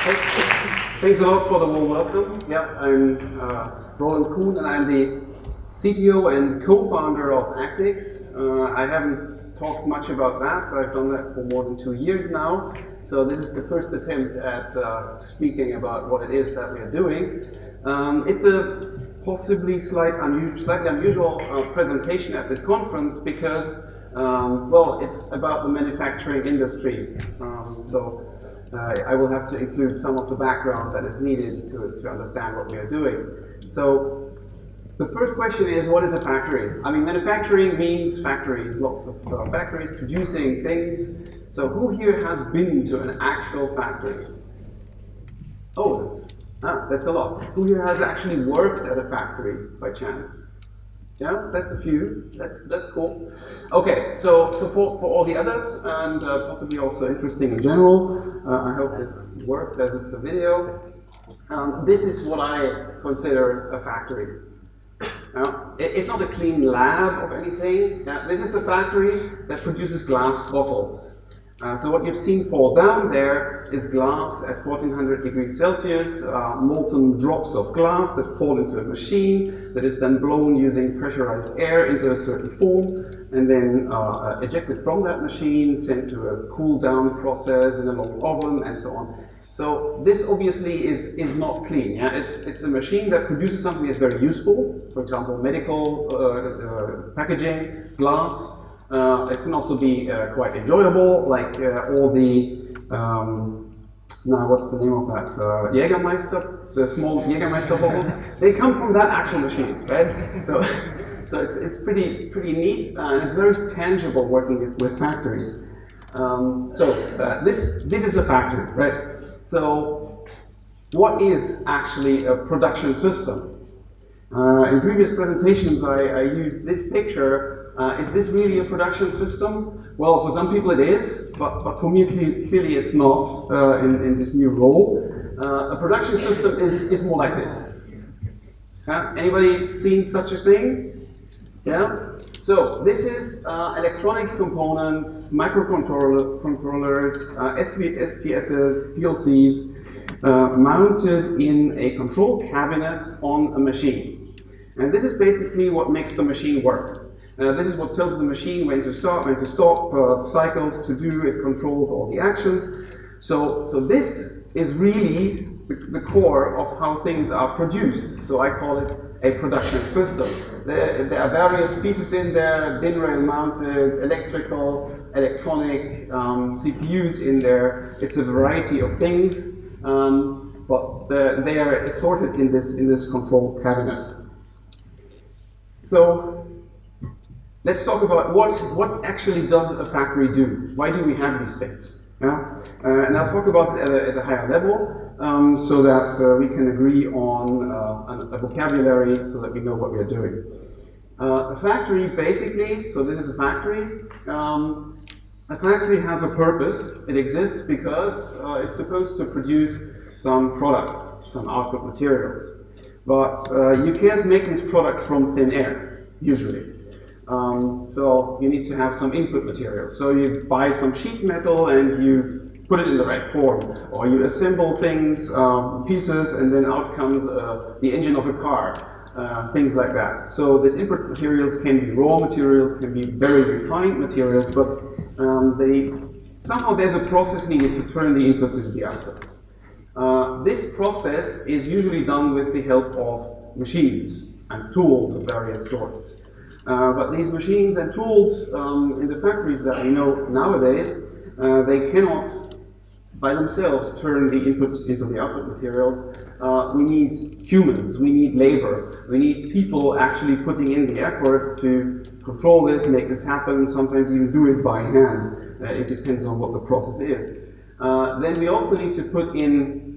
Thanks a lot for the warm welcome. Yeah, I'm Roland Kuhn, and I'm the CTO and co-founder of Actyx. I haven't talked much about that. I've done that for more than 2 years now. So this is the first attempt at speaking about what it is that we are doing. It's a possibly slightly unusual presentation at this conference because, well, it's about the manufacturing industry. I will have to include some of the background that is needed to understand what we are doing. So the first question is, what is a factory? I mean, manufacturing means factories, lots of factories producing things. So who here has been to an actual factory? Oh, that's a lot. Who here has actually worked at a factory by chance? Yeah, that's a few. That's cool. Okay, so for all the others, and possibly also interesting in general, I hope this works as it's a video. This is what I consider a factory. It's not a clean lab of anything. This is a factory that produces glass bottles. So what you've seen fall down there is glass at 1400 degrees Celsius, molten drops of glass that fall into a machine that is then blown using pressurized air into a certain form and then ejected from that machine, sent to a cool down process in a long oven and so on. So this obviously is not clean. Yeah? It's a machine that produces something that's very useful, for example, medical packaging, glass. It can also be quite enjoyable, like all the, now what's the name of that? Jägermeister, the small Jägermeister bottles. They come from that actual machine, right? So it's pretty neat, and it's very tangible working with factories. This is a factory, right? So what is actually a production system? In previous presentations, I used this picture. Is this really a production system? Well, for some people it is, but for me clearly it's not in this new role. A production system is more like this. Anybody seen such a thing? Yeah? So this is electronics components, microcontrollers, SPSs, PLCs, mounted in a control cabinet on a machine. And this is basically what makes the machine work. This is what tells the machine when to start, when to stop, cycles to do, it controls all the actions. So this is really the core of how things are produced. So I call it a production system. There are various pieces in there, DIN rail mounted, electrical, electronic, CPUs in there. It's a variety of things, but they are assorted in this control cabinet. So let's talk about what actually does a factory do? Why do we have these things? Yeah? And I'll talk about it at a higher level so that we can agree on a vocabulary so that we know what we are doing. A factory basically, so this is a factory. A factory has a purpose. It exists because it's supposed to produce some products, some output materials. But you can't make these products from thin air, usually. So you need to have some input material. So you buy some sheet metal and you put it in the right form. Or you assemble things, pieces, and then out comes the engine of a car. Things like that. So these input materials can be raw materials, can be very refined materials, but somehow there's a process needed to turn the inputs into the outputs. This process is usually done with the help of machines and tools of various sorts. But these machines and tools in the factories that we know nowadays, they cannot by themselves turn the input into the output materials. We need humans, we need labor, we need people actually putting in the effort to control this, make this happen, sometimes even do it by hand. It depends on what the process is. Then we also need to put in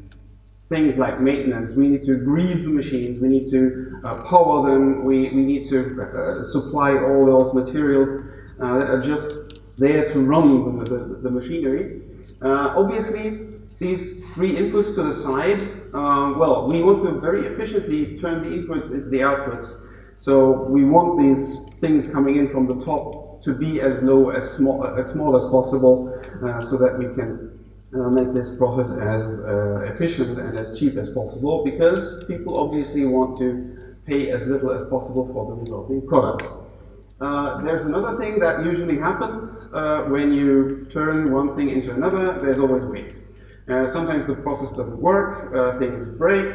things like maintenance. We need to grease the machines, we need to power them, we need to supply all those materials that are just there to run the machinery. Obviously, these three inputs to the side, well, we want to very efficiently turn the input into the outputs. So we want these things coming in from the top to be as small as possible so that we can make this process as efficient and as cheap as possible, because people obviously want to pay as little as possible for the resulting product. There's another thing that usually happens when you turn one thing into another. There's always waste. Sometimes the process doesn't work, things break.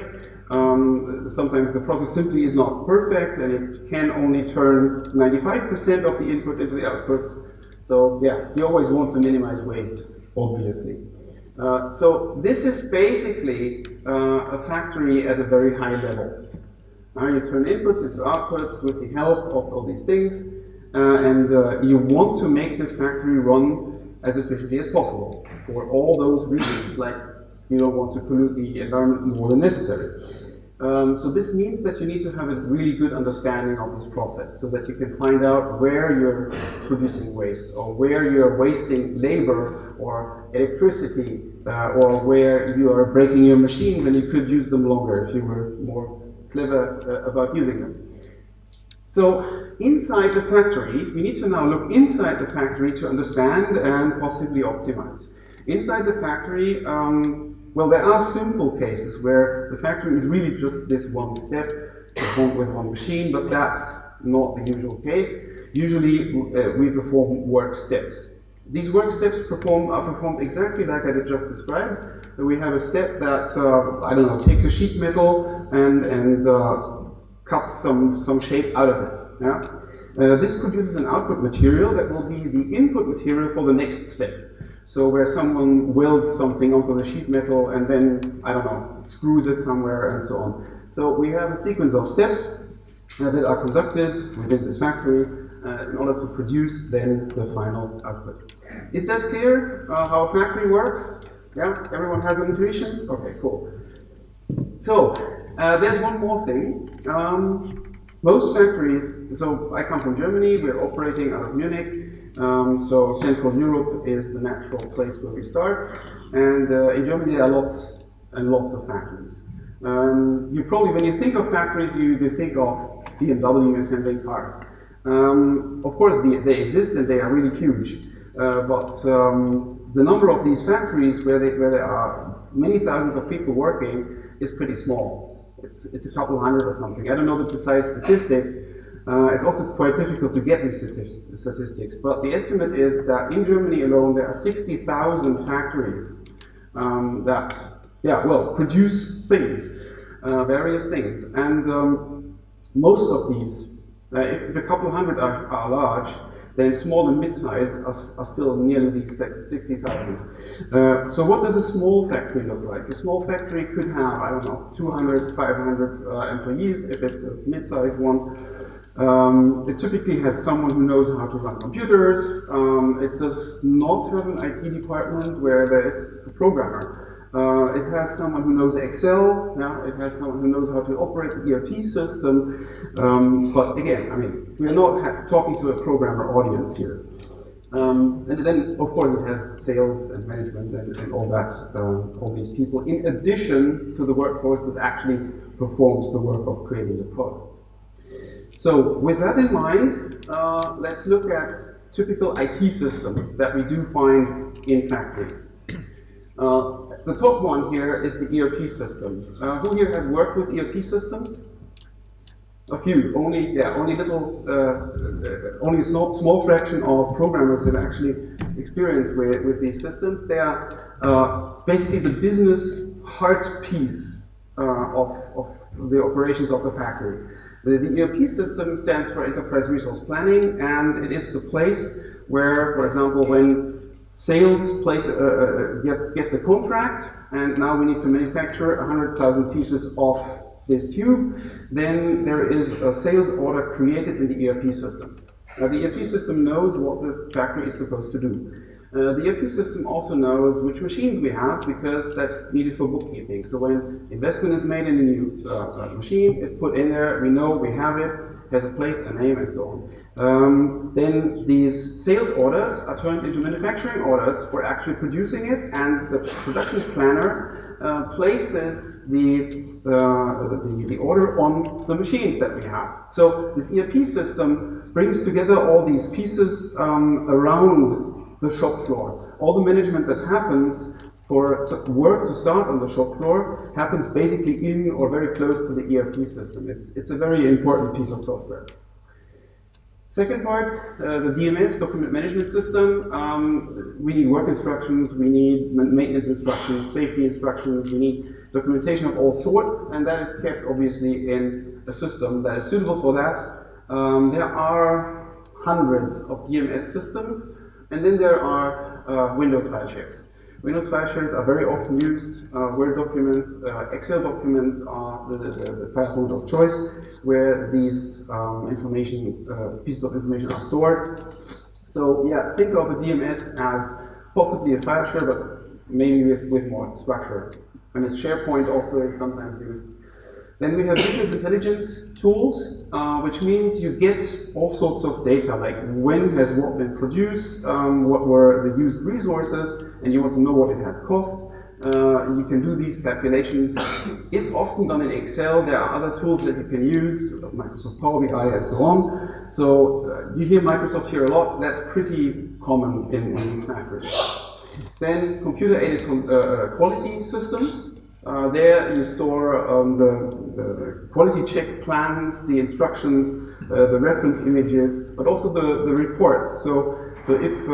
Sometimes the process simply is not perfect and it can only turn 95% of the input into the output. So yeah, you always want to minimize waste, obviously. So this is basically a factory at a very high level. You turn inputs into outputs with the help of all these things, and you want to make this factory run as efficiently as possible for all those reasons, like you don't want to pollute the environment more than necessary. So this means that you need to have a really good understanding of this process, so that you can find out where you're producing waste, or where you're wasting labor or electricity, or where you are breaking your machines and you could use them longer if you were more clever about using them. So inside the factory, we need to now look inside the factory to understand and possibly optimize. Inside the factory, well, there are simple cases where the factory is really just this one step performed with one machine, but that's not the usual case. Usually we perform work steps. These work steps are performed exactly like I just described. We have a step that, I don't know, takes a sheet metal and cuts some shape out of it. Yeah? This produces an output material that will be the input material for the next step. So where someone welds something onto the sheet metal and then, I don't know, screws it somewhere and so on. So we have a sequence of steps that are conducted within this factory in order to produce then the final output. Is that clear how a factory works? Yeah, everyone has an intuition? Okay, cool. So, there's one more thing. Most factories, so I come from Germany, we're operating out of Munich, so Central Europe is the natural place where we start, and in Germany there are lots and lots of factories. You probably, when you think of factories, you think of BMW assembling cars. Of course, they exist and they are really huge, but the number of these factories where there are many thousands of people working is pretty small. It's a couple hundred or something. I don't know the precise statistics. It's also quite difficult to get these statistics, but the estimate is that in Germany alone there are 60,000 factories that, produce things, various things. And most of these, if a couple hundred are large, then small and mid-size are still nearly these 60,000. So what does a small factory look like? A small factory could have, I don't know, 200, 500 employees if it's a mid-sized one. It typically has someone who knows how to run computers. It does not have an IT department where there is a programmer. It has someone who knows Excel, it has someone who knows how to operate the ERP system, but again, I mean, we are not talking to a programmer audience here. And then, of course, it has sales and management and all that, all these people, in addition to the workforce that actually performs the work of creating the product. So, with that in mind, let's look at typical IT systems that we do find in factories. The top one here is the ERP system. Who here has worked with ERP systems? A few. Only a small fraction of programmers have actually experience with these systems. They are basically the business heart piece of the operations of the factory. The ERP system stands for Enterprise Resource Planning, and it is the place where, for example, when sales gets a contract, and now we need to manufacture 100,000 pieces of this tube, then there is a sales order created in the ERP system. The ERP system knows what the factory is supposed to do. The ERP system also knows which machines we have, because that's needed for bookkeeping. So when investment is made in a new machine, it's put in there, we know we have it, has a place, a name, and so on. Then these sales orders are turned into manufacturing orders for actually producing it, and the production planner places the order on the machines that we have. So this ERP system brings together all these pieces around the shop floor. All the management that happens for work to start on the shop floor happens basically in or very close to the ERP system. It's a very important piece of software. Second part, the DMS, document management system. We need work instructions, we need maintenance instructions, safety instructions, we need documentation of all sorts, and that is kept obviously in a system that is suitable for that. There are hundreds of DMS systems, and then there are Windows file shares. Windows file shares are very often used. Word documents, Excel documents are the file format of choice, where these pieces of information are stored. So yeah, think of a DMS as possibly a file share, but maybe with more structure. And as SharePoint also is sometimes used. Then we have business intelligence tools, which means you get all sorts of data, like when has what been produced, what were the used resources, and you want to know what it has cost. You can do these calculations. It's often done in Excel. There are other tools that you can use, Microsoft Power BI and so on. So you hear Microsoft here a lot. That's pretty common in these factories. Then computer-aided quality systems. There you store the quality check plans, the instructions, the reference images, but also the reports. So if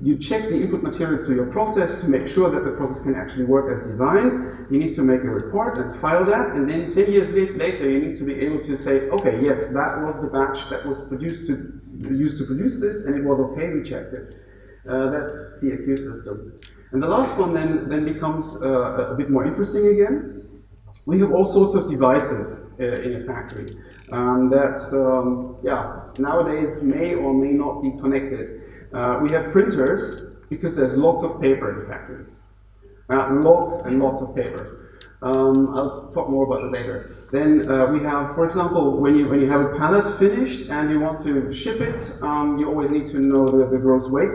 you check the input materials to your process to make sure that the process can actually work as designed, you need to make a report and file that, and then 10 years later you need to be able to say, okay, yes, that was the batch that was used to produce this, and it was okay, we checked it. That's CAQ systems. And the last one then becomes a bit more interesting again. We have all sorts of devices in a factory that nowadays may or may not be connected. We have printers because there's lots of paper in factories. Lots and lots of papers. I'll talk more about it later. Then we have, for example, when you have a pallet finished and you want to ship it, you always need to know the gross weight.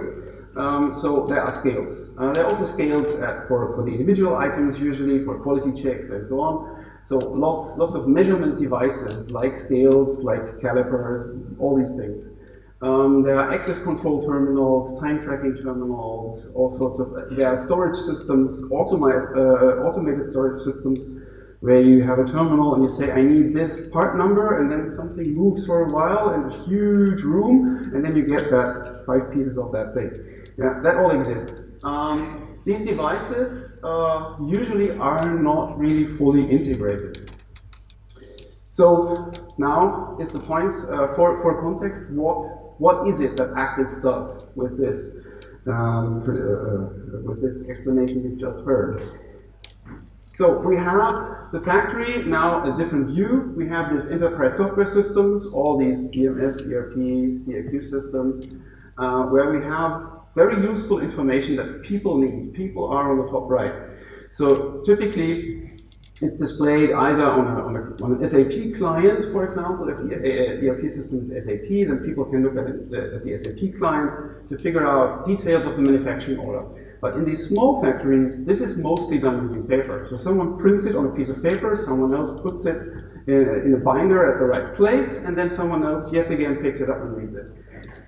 So there are scales. There are also scales for the individual items, usually for quality checks and so on. So lots of measurement devices like scales, like calipers, all these things. There are access control terminals, time tracking terminals, all sorts of. There are storage systems, automated storage systems, where you have a terminal and you say, I need this part number, and then something moves for a while in a huge room, and then you get that 5 pieces of that thing. Yeah, that all exists. These devices usually are not really fully integrated. So now is the point for context. What is it that Actyx does with this explanation you've just heard? So we have the factory now a different view. We have these enterprise software systems, all these DMS, ERP, CAQ systems, where we have very useful information that people need. People are on the top right. So typically, it's displayed either on an SAP client, for example. If the ERP system is SAP, then people can look at the SAP client to figure out details of the manufacturing order. But in these small factories, this is mostly done using paper. So someone prints it on a piece of paper, someone else puts it in a binder at the right place, and then someone else yet again picks it up and reads it.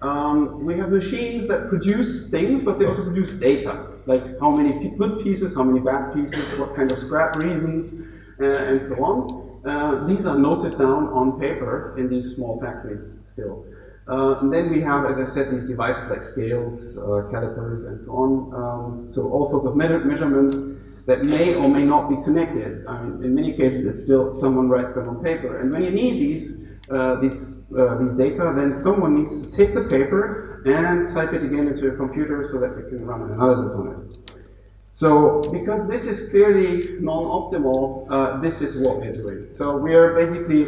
We have machines that produce things, but they also produce data, like how many good pieces, how many bad pieces, what kind of scrap reasons, and so on. These are noted down on paper in these small factories still. And then we have, as I said, these devices like scales, calipers, and so on. So all sorts of measurements that may or may not be connected. I mean, in many cases, it's still someone writes them on paper. And when you need these data, then someone needs to take the paper and type it again into a computer so that we can run an analysis on it. So, because this is clearly non-optimal, this is what we're doing. So we are basically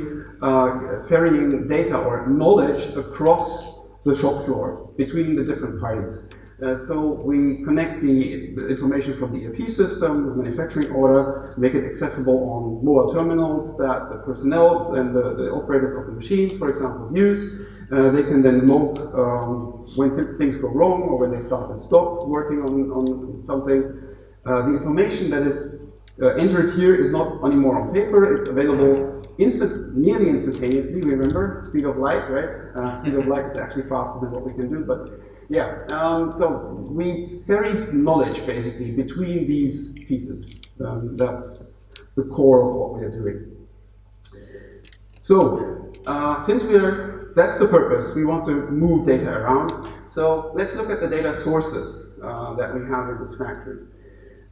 ferrying data or knowledge across the shop floor between the different parties. So we connect the information from the ERP system, the manufacturing order, make it accessible on mobile terminals that the personnel and the operators of the machines, for example, use. They can then log when things go wrong or when they start and stop working on something. The information that is entered here is not anymore on paper. It's available nearly instantaneously. Remember, speed of light, right? Speed of light is actually faster than what we can do, but Yeah, so we ferry knowledge basically between these pieces. That's the core of what we are doing. So, that's the purpose, we want to move data around. So let's look at the data sources that we have in this factory.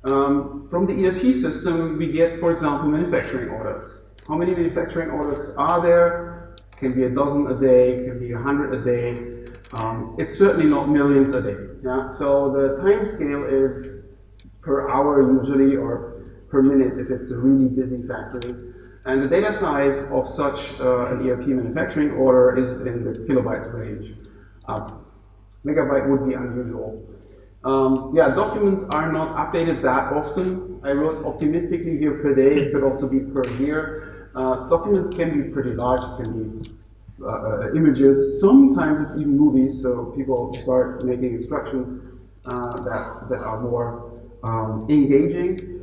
From the ERP system, we get, for example, manufacturing orders. How many manufacturing orders are there? Can be a dozen a day, can be 100 a day. It's certainly not millions a day. Yeah? So the time scale is per hour usually, or per minute if it's a really busy factory. And the data size of such an ERP manufacturing order is in the kilobytes range. Megabyte would be unusual. Yeah, documents are not updated that often. I wrote optimistically here per day, it could also be per year. Documents can be pretty large, it can be images. Sometimes it's even movies, so people start making instructions that are more engaging,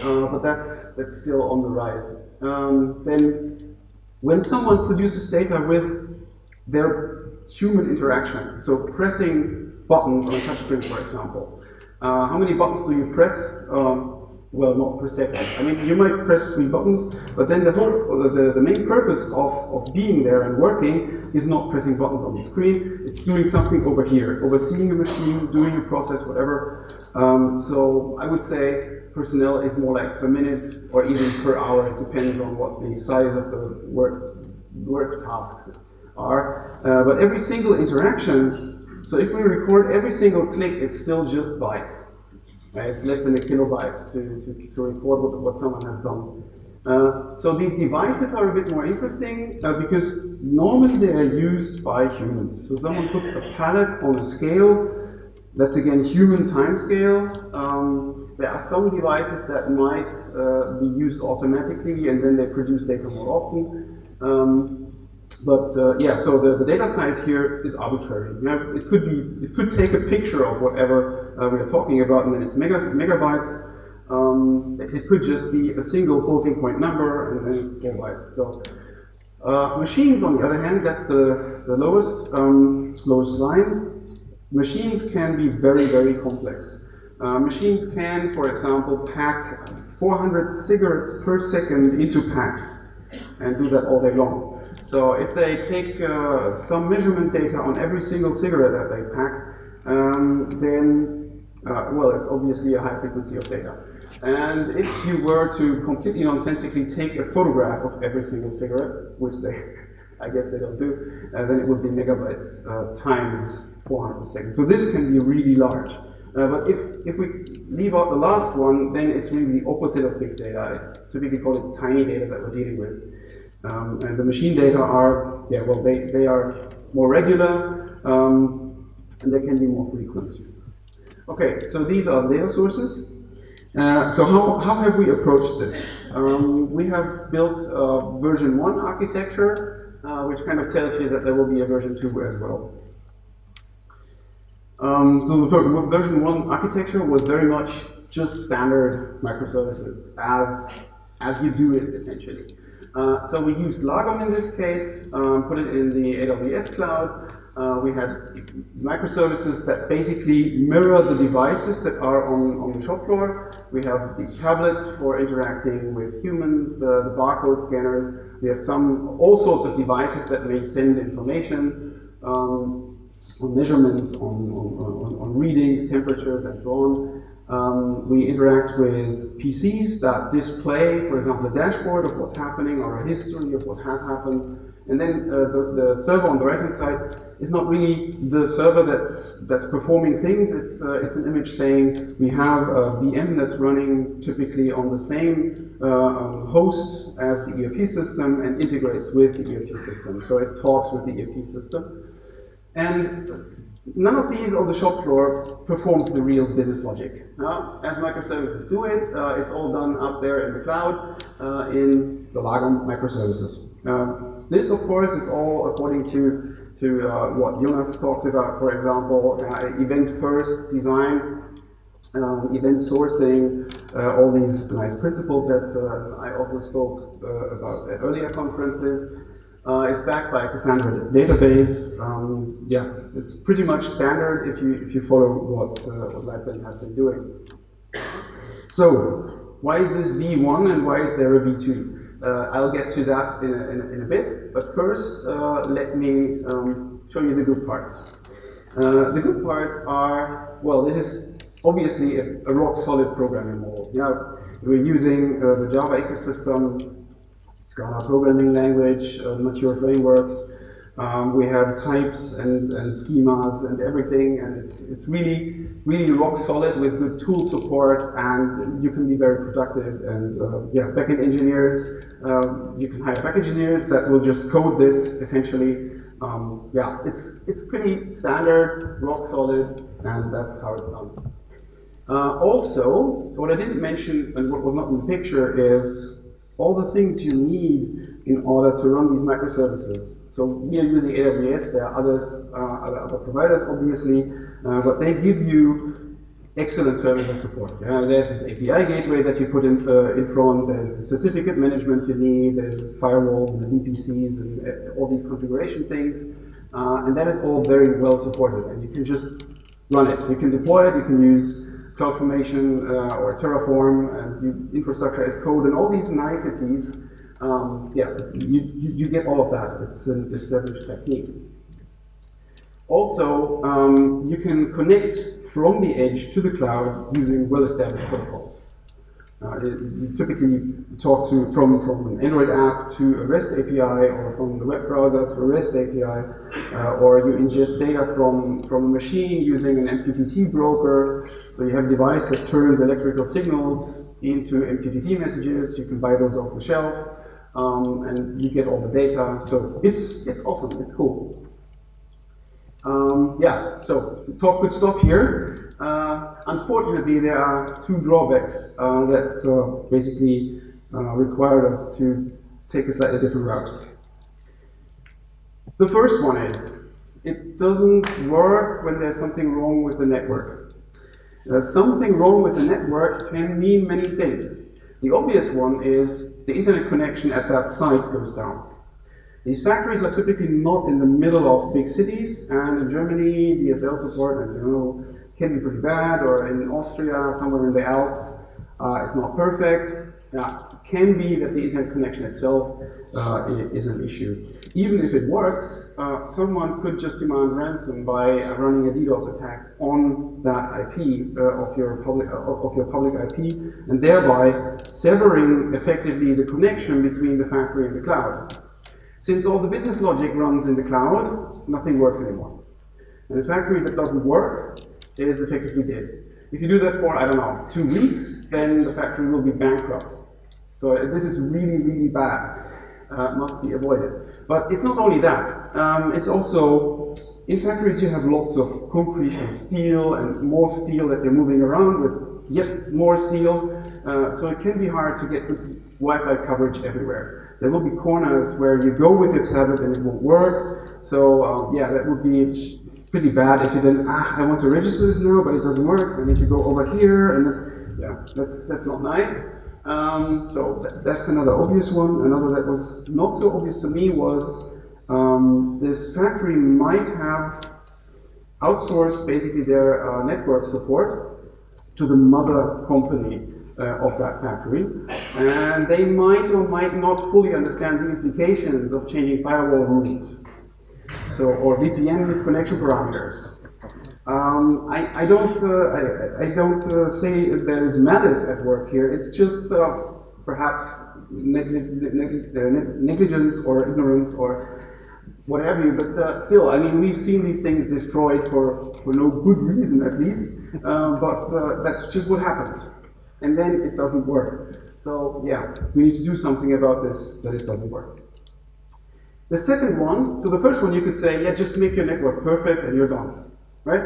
but that's still on the rise. Then when someone produces data with their human interaction, so pressing buttons on a touchscreen, for example. How many buttons do you press? Well, not per second. I mean, you might press 3 buttons, but then the main purpose of being there and working is not pressing buttons on the screen. It's doing something over here, overseeing a machine, doing a process, whatever. So I would say personnel is more like per minute or even per hour. It depends on what the size of the work tasks are. But every single interaction, so if we record every single click, it's still just bytes. It's less than a kilobyte to record what someone has done. So these devices are a bit more interesting because normally they are used by humans. So someone puts a pallet on a scale, that's again human time scale. There are some devices that might be used automatically and then they produce data more often. Yeah, so the data size here is arbitrary. You know, it could take a picture of whatever we are talking about, and then it's megabytes. It could just be a single floating point number, and then it's 4 bytes. So machines, on the other hand, that's the lowest line. Machines can be very, very complex. Machines can, for example, pack 400 cigarettes per second into packs, and do that all day long. So if they take some measurement data on every single cigarette that they pack, then, well, it's obviously a high frequency of data. And if you were to completely nonsensically take a photograph of every single cigarette, which I guess they don't do, then it would be megabytes times 400 per second. So this can be really large. But if we leave out the last one, then it's really the opposite of big data. I typically call it tiny data that we're dealing with. And the machine data are, yeah, well, they are more regular, and they can be more frequent. Okay, so these are the data sources. So how have we approached this? We have built a version 1 architecture, which kind of tells you that there will be a version 2 as well. So the version 1 architecture was very much just standard microservices, as you do it, essentially. So we used Lagom in this case, put it in the AWS cloud. We had microservices that basically mirror the devices that are on the shop floor. We have the tablets for interacting with humans, the barcode scanners. We have all sorts of devices that may send information on measurements, on readings, temperatures, and so on. We interact with PCs that display, for example, a dashboard of what's happening or a history of what has happened. And then the server on the right-hand side is not really the server that's performing things. It's an image saying we have a VM that's running typically on the same host as the ERP system and integrates with the ERP system. So it talks with the ERP system. And none of these on the shop floor performs the real business logic. As microservices do it, it's all done up there in the cloud in the Lagom microservices. This, of course, is all according to what Jonas talked about, for example, event-first design, event sourcing, all these nice principles that I also spoke about at earlier conferences. It's backed by a Cassandra database. Yeah, it's pretty much standard if you follow what Lightbend has been doing. So, why is this V1 and why is there a V2? I'll get to that in a bit, but first let me show you the good parts. The good parts are, well, this is obviously a rock-solid programming model. Yeah, we're using the Java ecosystem, Scala programming language, mature frameworks. We have types and schemas and everything, and it's really, really rock solid with good tool support, and you can be very productive. And yeah, backend engineers, you can hire back engineers that will just code this essentially. Yeah, it's pretty standard, rock solid, and that's how it's done. Also, what I didn't mention and what was not in the picture is all the things you need in order to run these microservices. So we are using AWS, there are others, other providers obviously, but they give you excellent services support. Yeah, there's this API gateway that you put in front, there's the certificate management you need, there's firewalls and the VPCs and all these configuration things, and that is all very well supported, and you can just run it. You can deploy it, you can use CloudFormation or Terraform, and infrastructure as code, and all these niceties. Yeah, you get all of that. It's an established technique. Also, you can connect from the edge to the cloud using well-established protocols. You typically talk from an Android app to a REST API, or from the web browser to a REST API, or you ingest data from a machine using an MQTT broker. So you have a device that turns electrical signals into MQTT messages. You can buy those off the shelf, and you get all the data. So it's awesome. It's cool. Yeah. So talk could stop here. Unfortunately, there are two drawbacks that basically required us to take a slightly different route. The first one is, it doesn't work when there's something wrong with the network. Something wrong with the network can mean many things. The obvious one is the internet connection at that site goes down. These factories are typically not in the middle of big cities, and in Germany, DSL support, as you know, can be pretty bad, or in Austria, somewhere in the Alps, it's not perfect. Yeah, it can be that the internet connection itself is an issue. Even if it works, someone could just demand ransom by running a DDoS attack on that IP of your public IP, and thereby severing effectively the connection between the factory and the cloud. Since all the business logic runs in the cloud, nothing works anymore. And a factory that doesn't work is effectively dead. If you do that for, I don't know, 2 weeks, then the factory will be bankrupt. So this is really, really bad. Must be avoided. But it's not only that. It's also, in factories you have lots of concrete and steel, and more steel that you're moving around with yet more steel. So it can be hard to get good Wi-Fi coverage everywhere. There will be corners where you go with your tablet and it won't work. So yeah, that would be pretty bad if you then, I want to register this now, but it doesn't work, so I need to go over here, and then, yeah, that's not nice. So that's another obvious one. Another that was not so obvious to me was this factory might have outsourced basically their network support to the mother company of that factory, and they might or might not fully understand the implications of changing firewall rules. So, or VPN connection parameters. I don't say there is malice at work here. It's just perhaps negligence or ignorance or what have you. But still, I mean, we've seen these things destroyed for no good reason, at least. But that's just what happens, and then it doesn't work. So yeah, we need to do something about this, that it doesn't work. The second one, so the first one you could say, yeah, just make your network perfect and you're done, right?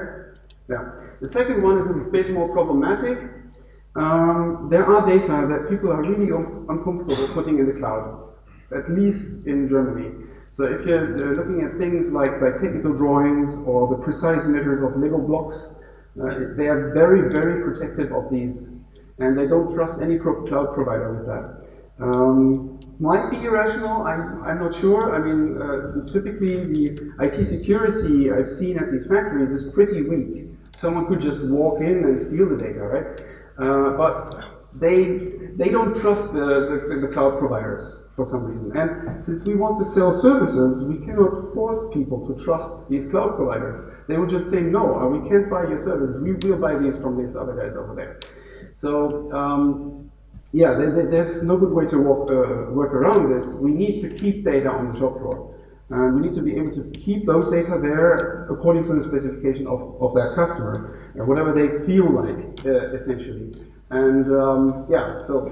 Yeah. The second one is a bit more problematic. There are data that people are really uncomfortable putting in the cloud, at least in Germany. So if you're looking at things like technical drawings or the precise measures of Lego blocks, they are very, very protective of these, and they don't trust any cloud provider with that. might be irrational, I'm not sure. I mean, typically the IT security I've seen at these factories is pretty weak. Someone could just walk in and steal the data, right? But they don't trust the cloud providers for some reason. And since we want to sell services, we cannot force people to trust these cloud providers. They will just say, no, we can't buy your services. We will buy these from these other guys over there. So, yeah, there's no good way to work around this. We need to keep data on the shop floor. We need to be able to keep those data there according to the specification of that customer, whatever they feel like, essentially. And yeah, so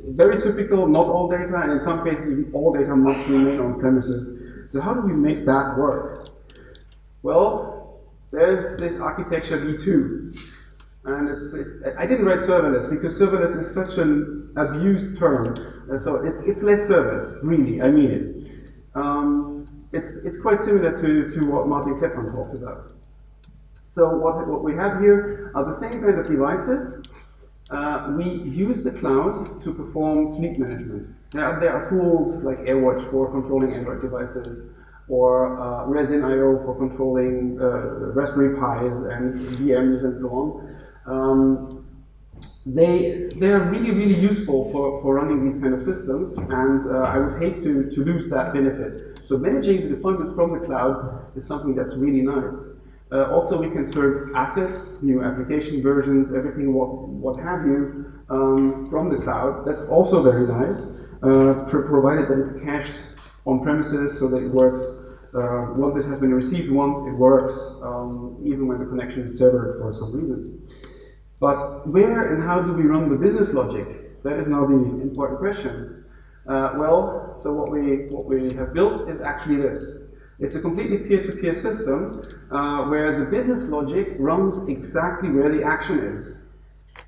very typical, not all data, and in some cases all data must remain on premises. So how do we make that work? Well, there's this architecture V2. And I didn't write serverless because serverless is such an abused term. So it's less service, really, I mean it. It's quite similar to what Martin Kleppmann talked about. So what we have here are the same kind of devices. We use the cloud to perform fleet management. There are tools like AirWatch for controlling Android devices, or Resin.io for controlling Raspberry Pis and VMs and so on. They are really useful for running these kind of systems, and I would hate to lose that benefit. So managing the deployments from the cloud is something that's really nice. Also, we can serve assets, new application versions, everything what have you, from the cloud. That's also very nice, provided that it's cached on premises so that it works. Once it has been received once, it works, even when the connection is severed for some reason. But where and how do we run the business logic? That is now the important question. Well, so what we have built is actually this. It's a completely peer-to-peer system where the business logic runs exactly where the action is.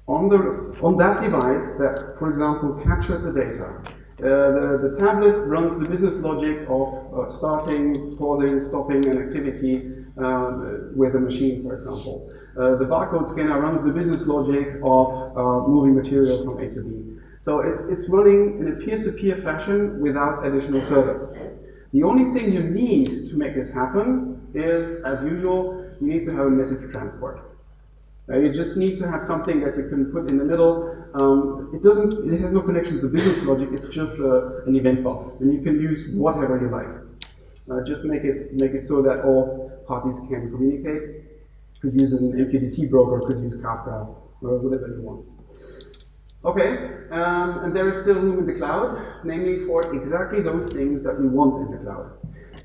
On that device that, for example, captured the data. The tablet runs the business logic of starting, pausing, stopping an activity with a machine, for example. The barcode scanner runs the business logic of moving material from A to B. So it's running in a peer-to-peer fashion without additional service. The only thing you need to make this happen is, as usual, you need to have a message transport. You just need to have something that you can put in the middle. It has no connection to the business logic. It's just an event bus, and you can use whatever you like. Just make it so that all parties can communicate. Could use an MQTT broker, could use Kafka, or whatever you want. Okay, and there is still room in the cloud, namely for exactly those things that we want in the cloud.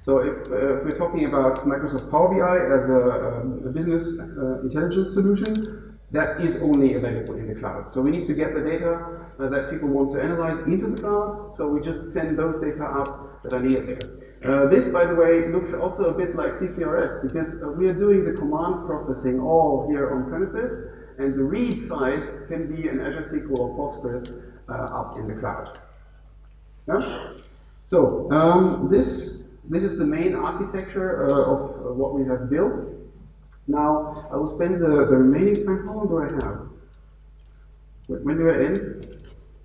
So if we're talking about Microsoft Power BI as a business intelligence solution, that is only available in the cloud. So we need to get the data that people want to analyze into the cloud, so we just send those data up that are needed there. This, by the way, looks also a bit like CPRS, because we are doing the command processing all here on premises, and the read side can be an Azure SQL or Postgres up in the cloud. Yeah? So this is the main architecture of what we have built. Now I will spend the remaining time. How long do I have? When do I end?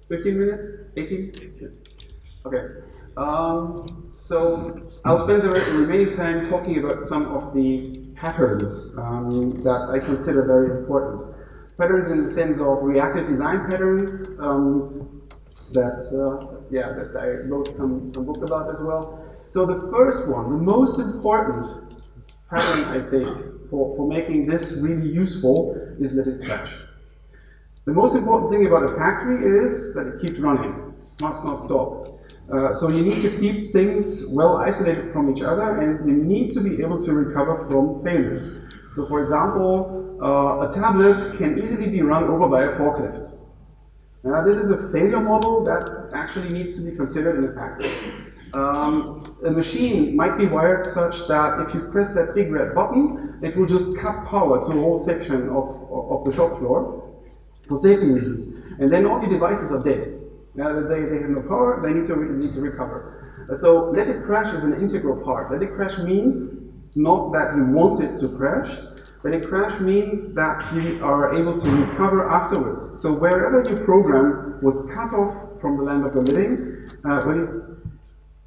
15 minutes? 18? Okay. So I'll spend the remaining time talking about some of the patterns that I consider very important. Patterns in the sense of reactive design patterns that I wrote some book about as well. So the first one, the most important pattern I think for making this really useful is let it crash. The most important thing about a factory is that it keeps running, must not stop. So you need to keep things well isolated from each other, and you need to be able to recover from failures. So for example, a tablet can easily be run over by a forklift. This is a failure model that actually needs to be considered in a factory. A machine might be wired such that if you press that big red button, it will just cut power to a whole section of the shop floor for safety reasons. And then all the devices are dead. They have no power, they need to recover. So let it crash is an integral part. Let it crash means not that you want it to crash. Let it crash means that you are able to recover afterwards. So wherever your program was cut off from the land of the living, when it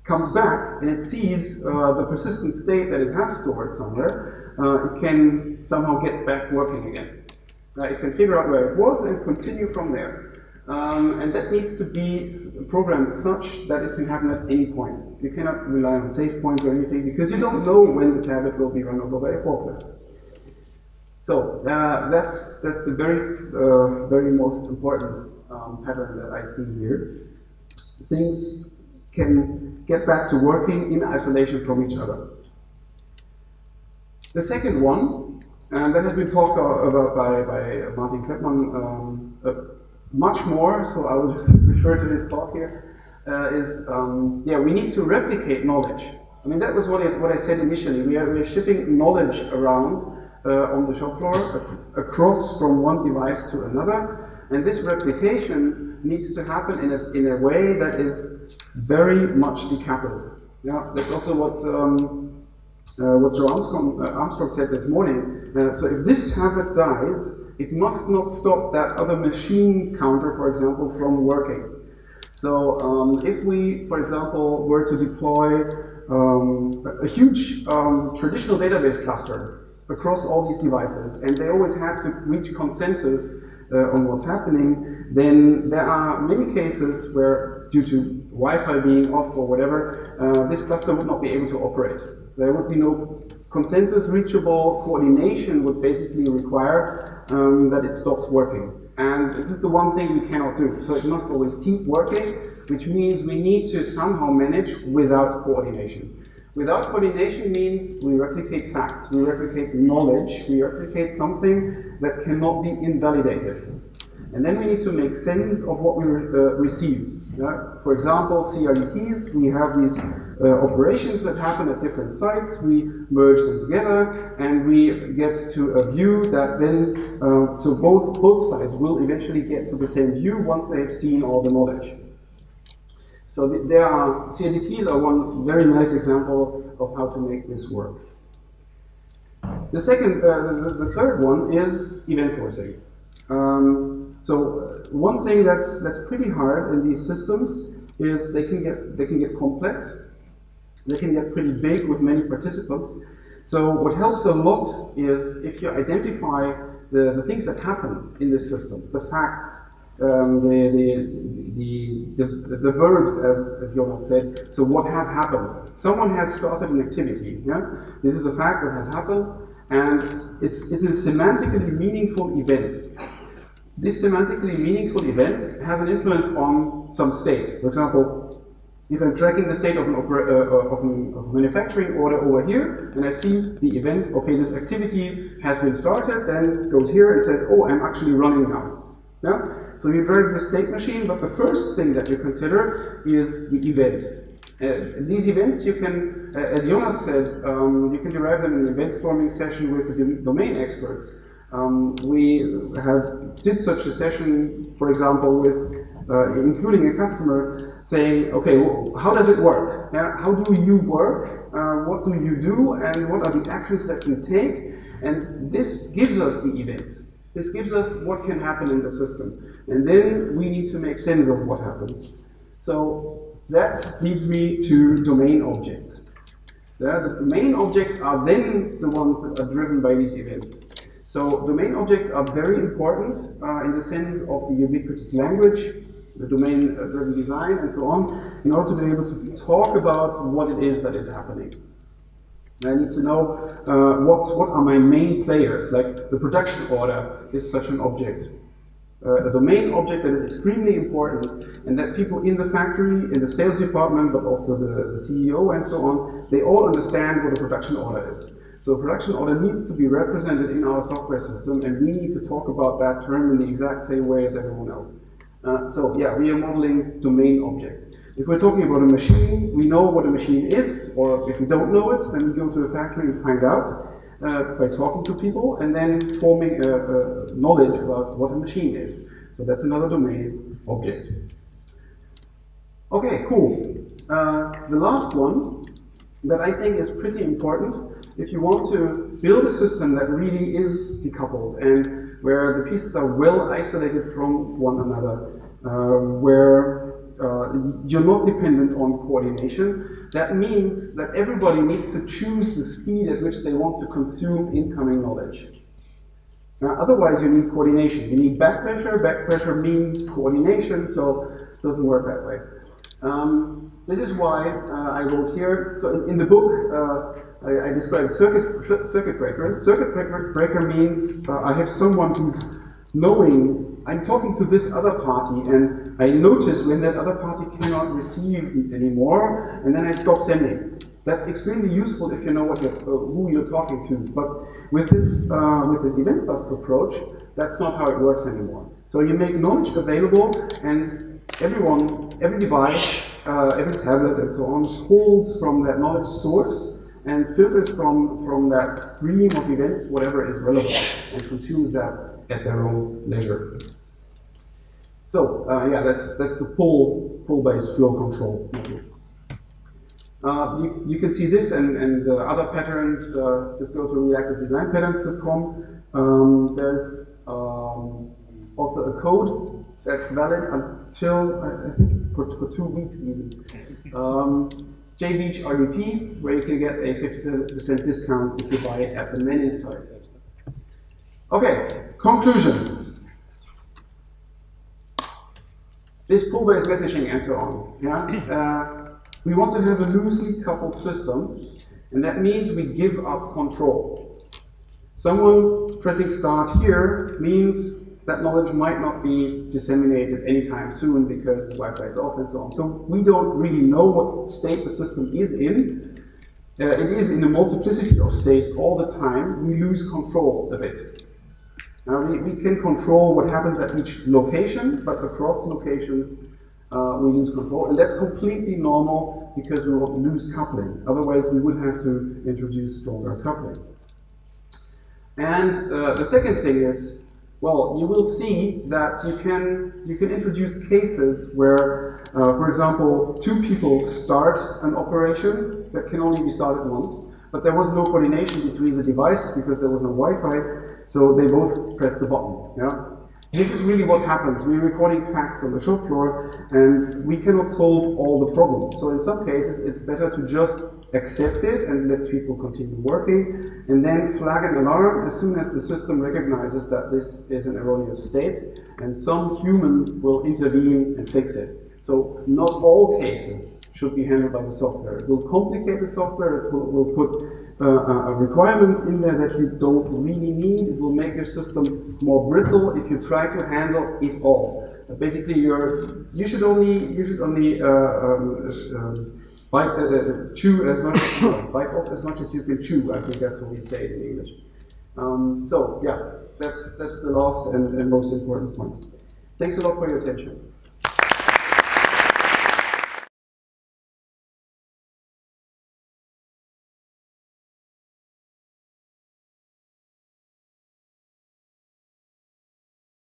comes back and it sees the persistent state that it has stored somewhere, it can somehow get back working again. It can figure out where it was and continue from there. And that needs to be programmed such that it can happen at any point. You cannot rely on save points or anything because you don't know when the tablet will be run over by a forklift. So that's the very most important pattern that I see here. Things can get back to working in isolation from each other. The second one, and that has been talked about by Martin Kleppmann much more, so I will just refer to this talk here, we need to replicate knowledge. I mean, that was what I said initially. We are shipping knowledge around on the shop floor, across from one device to another, and this replication needs to happen in a way that is very much decoupled. Yeah, that's also what Joe Armstrong said this morning. So if this tablet dies, it must not stop that other machine counter, for example, from working. So if we, for example, were to deploy a huge traditional database cluster across all these devices, and they always had to reach consensus on what's happening, then there are many cases where, due to Wi-Fi being off or whatever, this cluster would not be able to operate. There would be no consensus reachable. Coordination would basically require that it stops working. And this is the one thing we cannot do. So it must always keep working, which means we need to somehow manage without coordination. Without coordination means we replicate facts, we replicate knowledge, we replicate something that cannot be invalidated. And then we need to make sense of what we received. Yeah? For example, CRDTs, we have these operations that happen at different sites, we merge them together, and we get to a view that then, so both sides will eventually get to the same view once they have seen all the knowledge. So CRDTs are one very nice example of how to make this work. The third one is event sourcing. So one thing that's pretty hard in these systems is they can get complex. They can get pretty big with many participants. So what helps a lot is if you identify the things that happen in this system, the facts, the verbs, as Jonas said. So what has happened? Someone has started an activity. Yeah? This is a fact that has happened, and it's a semantically meaningful event. This semantically meaningful event has an influence on some state. For example, if I'm tracking the state of a manufacturing order over here, and I see the event, okay, this activity has been started, then goes here and says, oh, I'm actually running now. Yeah? So you drive this state machine, but the first thing that you consider is the event. These events you can, as Jonas said, you can derive them in an event storming session with the domain experts. We did such a session, for example, with including a customer saying, okay, well, how does it work? Yeah? How do you work? What do you do? And what are the actions that you take? And this gives us the events. This gives us what can happen in the system. And then we need to make sense of what happens. So that leads me to domain objects. The domain objects are then the ones that are driven by these events. So domain objects are very important in the sense of the ubiquitous language, the domain-driven design, and so on, in order to be able to talk about what it is that is happening. I need to know what are my main players, like the production order is such an object. A domain object that is extremely important, and that people in the factory, in the sales department, but also the CEO and so on, they all understand what a production order is. So a production order needs to be represented in our software system, and we need to talk about that term in the exact same way as everyone else. So yeah, we are modeling domain objects. If we're talking about a machine, we know what a machine is, or if we don't know it, then we go to the factory and find out by talking to people, and then forming knowledge about what a machine is. So that's another domain object. Okay, cool. The last one that I think is pretty important, if you want to build a system that really is decoupled and where the pieces are well isolated from one another, where you're not dependent on coordination. That means that everybody needs to choose the speed at which they want to consume incoming knowledge. Now, otherwise, you need coordination. You need back pressure. Back pressure means coordination, so it doesn't work that way. This is why I wrote here. So in the book, I described circuit breakers. Circuit breaker means I have someone who's knowing I'm talking to this other party, and I notice when that other party cannot receive anymore, and then I stop sending. That's extremely useful if you know what who you're talking to. But with this event bus approach, that's not how it works anymore. So you make knowledge available, and every device, every tablet, and so on, pulls from that knowledge source and filters from that stream of events whatever is relevant, and consumes that at their own leisure. So yeah, that's the pull-based flow control model. You can see this and other patterns. Just go to reactivedesignpatterns.com. There's also a code that's valid until I think for 2 weeks even. JBeach RDP, where you can get a 50% discount if you buy it at the menu site. Okay, conclusion. This pull-based messaging and so on. Yeah? We want to have a loosely coupled system, and that means we give up control. Someone pressing start here means that knowledge might not be disseminated anytime soon because Wi-Fi is off and so on. So we don't really know what state the system is in. It is in a multiplicity of states all the time. We lose control of it. Now we can control what happens at each location, but across locations we lose control, and that's completely normal because we won't lose coupling. Otherwise we would have to introduce stronger coupling. And the second thing is, well, you will see that you can introduce cases where, for example, 2 people start an operation that can only be started once, but there was no coordination between the devices because there was no Wi-Fi. So they both press the button. Yeah? This is really what happens. We're recording facts on the shop floor, and we cannot solve all the problems. So in some cases, it's better to just accept it and let people continue working, and then flag an alarm as soon as the system recognizes that this is an erroneous state, and some human will intervene and fix it. So not all cases should be handled by the software. It will complicate the software. It will put requirements in there that you don't really need. It will make your system more brittle if you try to handle it all. Basically, you should only bite off as much as you can chew. I think that's what we say it in English. So yeah, that's the last and most important point. Thanks a lot for your attention.